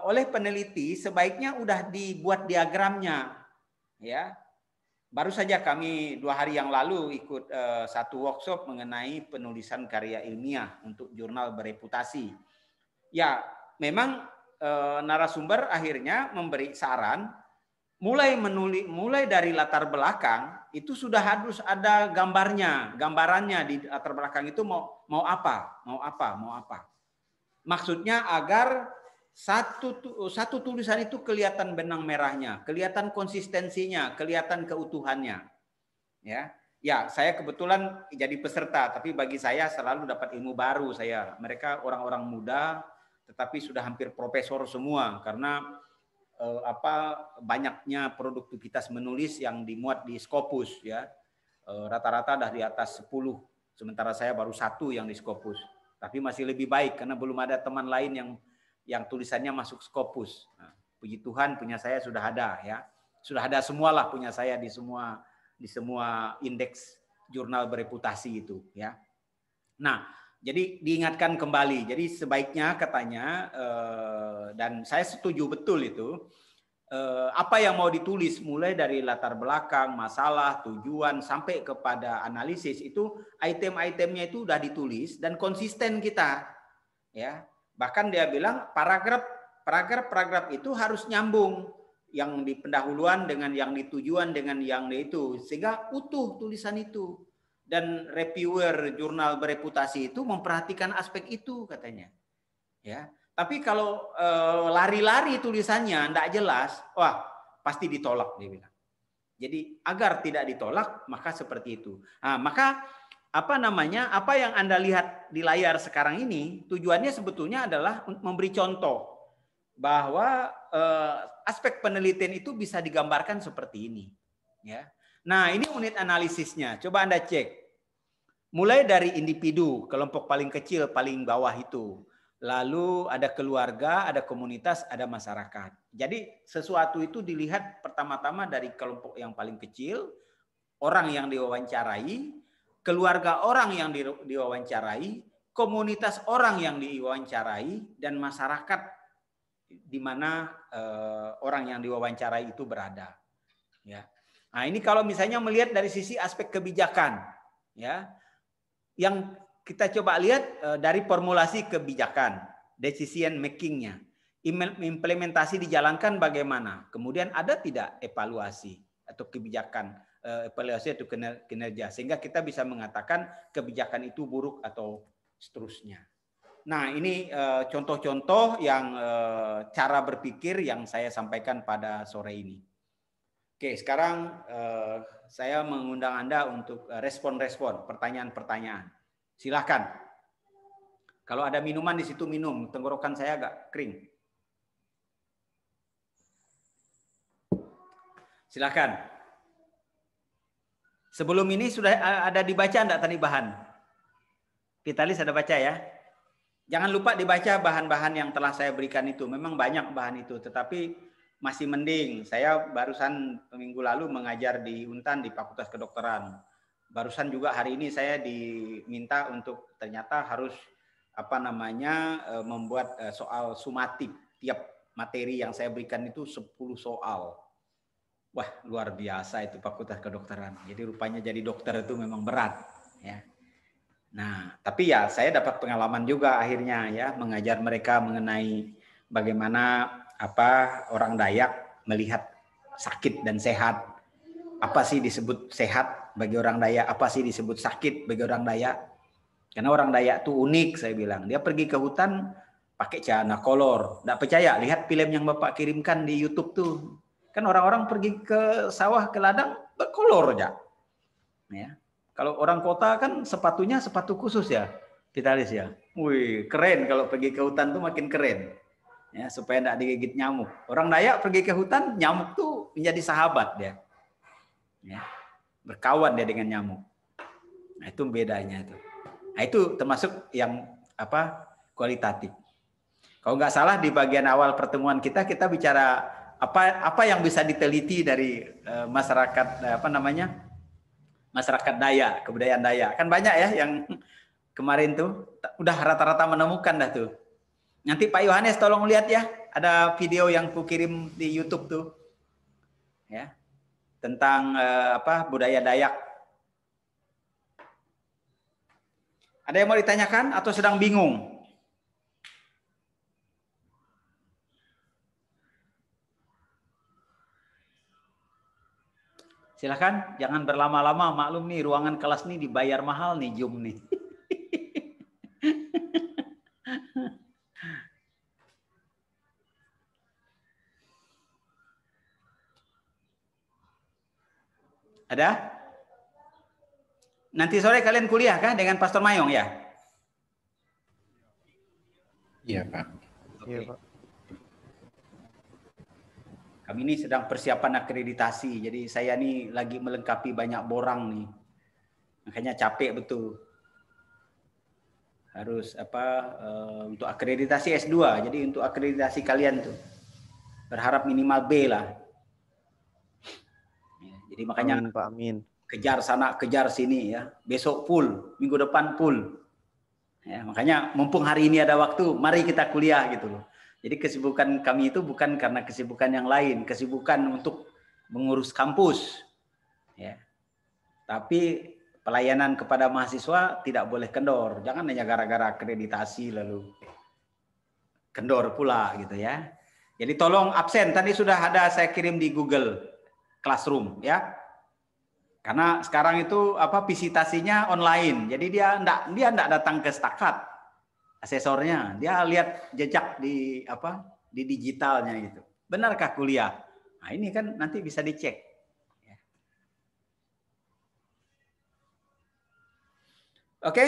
oleh peneliti sebaiknya udah dibuat diagramnya. Ya, baru saja kami 2 hari yang lalu ikut satu workshop mengenai penulisan karya ilmiah untuk jurnal bereputasi. Ya, memang narasumber akhirnya memberi saran mulai dari latar belakang itu sudah harus ada gambarannya di latar belakang itu mau apa. Maksudnya agar satu tulisan itu kelihatan benang merahnya, kelihatan konsistensinya, kelihatan keutuhannya. Ya, saya kebetulan jadi peserta, tapi bagi saya selalu dapat ilmu baru saya. Mereka orang-orang muda, tetapi sudah hampir profesor semua karena banyaknya produktivitas menulis yang dimuat di Scopus ya. Rata-rata dah di atas 10, sementara saya baru 1 yang di Scopus. Tapi masih lebih baik karena belum ada teman lain yang tulisannya masuk Scopus. Nah, puji Tuhan punya saya sudah ada ya. Sudah ada semualah punya saya di semua indeks jurnal bereputasi itu ya. Nah, jadi diingatkan kembali. Jadi sebaiknya katanya dan saya setuju betul itu apa yang mau ditulis mulai dari latar belakang, masalah, tujuan sampai kepada analisis itu item-itemnya itu udah ditulis dan konsisten kita ya. Bahkan dia bilang paragraf itu harus nyambung yang di pendahuluan dengan yang di tujuan dengan yang di itu sehingga utuh tulisan itu. Dan reviewer jurnal bereputasi itu memperhatikan aspek itu katanya. Ya, tapi kalau lari-lari tulisannya tidak jelas, wah pasti ditolak dia bilang. Jadi agar tidak ditolak maka seperti itu. Nah, maka apa yang Anda lihat di layar sekarang ini tujuannya sebetulnya adalah memberi contoh bahwa aspek penelitian itu bisa digambarkan seperti ini. Ya. Nah ini unit analisisnya. Coba Anda cek. Mulai dari individu, kelompok paling kecil, paling bawah itu. Lalu ada keluarga, ada komunitas, ada masyarakat. Jadi sesuatu itu dilihat pertama-tama dari kelompok yang paling kecil, orang yang diwawancarai, keluarga orang yang diwawancarai, komunitas orang yang diwawancarai, dan masyarakat di mana orang yang diwawancarai itu berada. Ya. Nah ini kalau misalnya melihat dari sisi aspek kebijakan, ya. Yang kita coba lihat dari formulasi kebijakan, decision making-nya, implementasi dijalankan bagaimana, kemudian ada tidak evaluasi atau kebijakan, evaluasi atau kinerja, sehingga kita bisa mengatakan kebijakan itu buruk atau seterusnya. Nah ini contoh-contoh yang cara berpikir yang saya sampaikan pada sore ini. Oke, sekarang saya mengundang Anda untuk respon-respon, pertanyaan-pertanyaan. Silakan. Kalau ada minuman di situ minum, tenggorokan saya agak kering. Silakan. Sebelum ini sudah ada dibaca enggak tadi bahan? Vitalis ada baca ya? Jangan lupa dibaca bahan-bahan yang telah saya berikan itu. Memang banyak bahan itu, tetapi masih mending. Saya barusan minggu lalu mengajar di Untan di Fakultas Kedokteran. Barusan juga hari ini saya diminta untuk ternyata harus membuat soal sumatif. Tiap materi yang saya berikan itu 10 soal. Wah, luar biasa itu Fakultas Kedokteran. Jadi rupanya jadi dokter itu memang berat, ya. Nah, tapi ya saya dapat pengalaman juga akhirnya ya mengajar mereka mengenai bagaimana orang Dayak melihat sakit dan sehat. Apa sih disebut sehat bagi orang Dayak? Apa sih disebut sakit bagi orang Dayak? Karena orang Dayak tuh unik, saya bilang. Dia pergi ke hutan pakai celana kolor. Nggak percaya, lihat film yang Bapak kirimkan di YouTube tuh. Kan orang-orang pergi ke sawah, ke ladang, berkolor aja. Ya. Kalau orang kota kan sepatunya sepatu khusus ya, Vitalis ya. Wih, keren kalau pergi ke hutan tuh makin keren. Ya, supaya tidak digigit nyamuk. Orang Dayak pergi ke hutan, nyamuk tuh menjadi sahabat dia. Ya, berkawan dia dengan nyamuk. Nah, itu bedanya itu. Nah, itu termasuk yang kualitatif. Kalau nggak salah di bagian awal pertemuan kita bicara apa yang bisa diteliti dari masyarakat masyarakat Dayak, kebudayaan Dayak. Kan banyak ya yang kemarin tuh udah rata-rata menemukan dah tuh. Nanti Pak Yohanes tolong lihat ya, ada video yang ku kirim di YouTube tuh, ya, tentang budaya Dayak. Ada yang mau ditanyakan atau sedang bingung? Silakan, jangan berlama-lama. Maklum nih, ruangan kelas nih dibayar mahal nih, Zoom nih. Ada? Nanti sore kalian kuliah kah dengan Pastor Mayong ya? Iya, Pak. Iya, Pak. Kami ini sedang persiapan akreditasi, jadi saya nih lagi melengkapi banyak borang nih. Makanya capek betul. Harus untuk akreditasi S2. Jadi untuk akreditasi kalian tuh berharap minimal B lah. Jadi makanya Amin, Pak, amin. kejar sana, kejar sini ya. Besok full, minggu depan full. Ya, makanya mumpung hari ini ada waktu, mari kita kuliah gitu loh. Jadi kesibukan kami itu bukan karena kesibukan yang lain, kesibukan untuk mengurus kampus. Ya. Tapi pelayanan kepada mahasiswa tidak boleh kendor. Jangan hanya gara-gara akreditasi lalu kendor pula gitu ya. Jadi tolong absen, tadi sudah ada saya kirim di Google Classroom ya. Karena sekarang itu visitasinya online. Jadi dia enggak datang ke stakat asesornya. Dia lihat jejak di digitalnya gitu. Benarkah kuliah? Nah, ini kan nanti bisa dicek. Oke.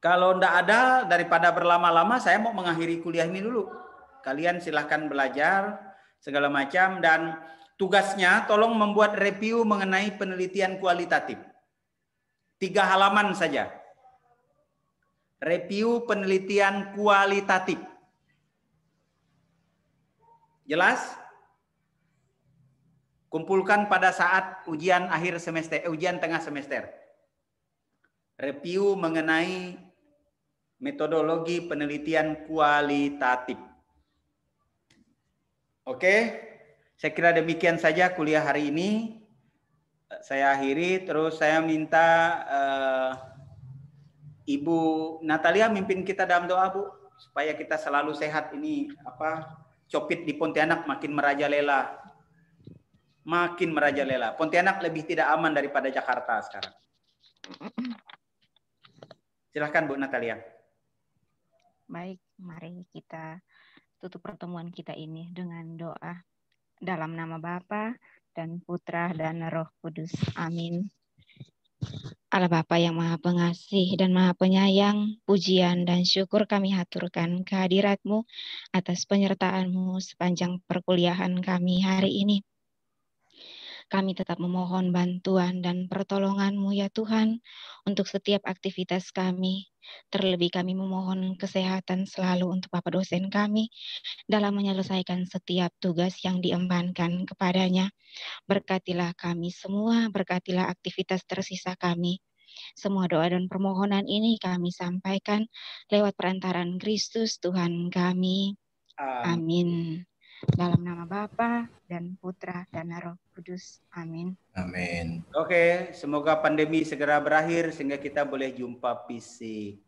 Kalau enggak ada, daripada berlama-lama saya mau mengakhiri kuliah ini dulu. Kalian silahkan belajar segala macam dan tugasnya tolong membuat review mengenai penelitian kualitatif. 3 halaman saja. Review penelitian kualitatif. Jelas? Kumpulkan pada saat ujian akhir semester, ujian tengah semester. Review mengenai metodologi penelitian kualitatif. Oke? Saya kira demikian saja kuliah hari ini. Saya akhiri, terus saya minta Ibu Natalia mimpin kita dalam doa, Bu, supaya kita selalu sehat. Ini Copit di Pontianak makin merajalela. Makin merajalela. Pontianak lebih tidak aman daripada Jakarta sekarang. Silahkan Bu Natalia. Baik, mari kita tutup pertemuan kita ini dengan doa. Dalam nama Bapa dan Putra dan Roh Kudus. Amin. Allah Bapa yang Maha Pengasih dan Maha Penyayang, pujian dan syukur kami haturkan kehadirat-Mu atas penyertaan-Mu sepanjang perkuliahan kami hari ini. Kami tetap memohon bantuan dan pertolongan-Mu ya Tuhan untuk setiap aktivitas kami. Terlebih kami memohon kesehatan selalu untuk Bapak dosen kami dalam menyelesaikan setiap tugas yang diembankan kepadanya. Berkatilah kami semua, berkatilah aktivitas tersisa kami. Semua doa dan permohonan ini kami sampaikan lewat perantaraan Kristus Tuhan kami. Amin. Dalam nama Bapa dan Putra dan Roh Kudus. Amin. Amin. Oke, semoga pandemi segera berakhir sehingga kita boleh jumpa fisik.